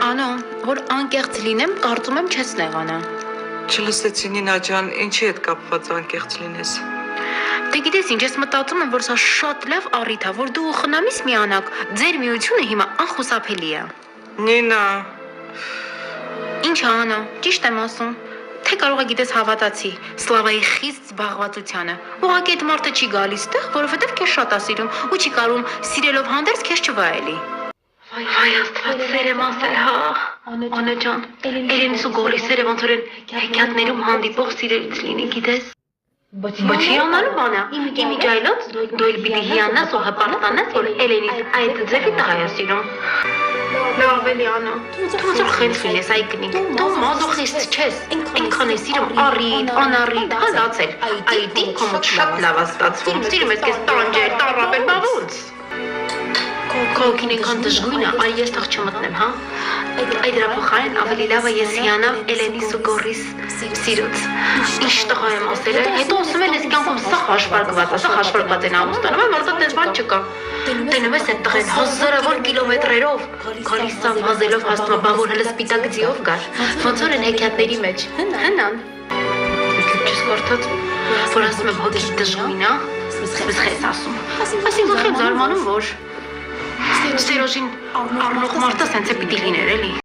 Անո, որ անկեղծ լինեմ, կարծում եմ չես նեղանա։ Չլսեցի Նինա ջան, ինչի հետ կապված անկեղծ լինես։ Դե գիտես ինչ, ես մտածում եմ, որ սա շատ լավ առիթ է, որ դու ու խնամիս միանաք, ձեր միությունը հիմա անխուսափելի է։ Նինա, Ինչ Անո, ճիշտ եմ ասում։ Թե կարող է գիտես հավատացի Սլավայի խիստ զբաղվածությանը։ Ուղղակի այդ մարդը չի գալիս տեղ, որովհետև քեզ շատ է սիրում ու չի կարում սիրելով հանդերձ քեզ չվայելի։ Վայ աստված, սերեմ ասել, հա։ Անո ջան, Էլենիս ու Գորիսերը ոնց որ են հեքիաթներում հանդիպող սիրելից լինի, գիտես։ Բայց հիանալու բան է։ Իմիջայլոց դու էլ պիտի հիանաս ու հպարտանաս, որ Էլենիս այդ ձևի տղա է սիրում։ Լավ էլի Անո, դու ոնց որ խենթ լինես այ կնիկ։ Դու մազոխիստ չես։ Այնքան է սիրում առիթ, անառիթ, հալացել։ Այդի քո մոտ շատ լավ է ստացվում։ Սիրում ես քեզ տանջել, տառապել, բա ոնց։ Քո կին այնքան դժգույն է, այ ես թող չմտնեմ, հա։ Այդ դրա փոխարեն ավելի լավ է ես հիանամ Էլենիս ու Գորիս սիրուց։ Ինչ տղա եմ ասել, հետո ասում են ես կյանքում սա հաշվարկված է, սա հաշվարկված են ամուսնանում, որտեղ դες բան չկա։ Տենում ես այդ տղեն հազարավոր կիլոմետրերով, գալիս սա վազելով հասնում, բա որ հələ սպիտակ ձիով գար, ոնց որ են հեքիաթների մեջ։ Հնան։ Չես կարդաց, որ ասում եմ հոգի դժգույն է, ես խես ասում։ Այսինքն խեմ զարմանում որ Սերոժին առնող մարդը սենց է պիտի լիներ էլի։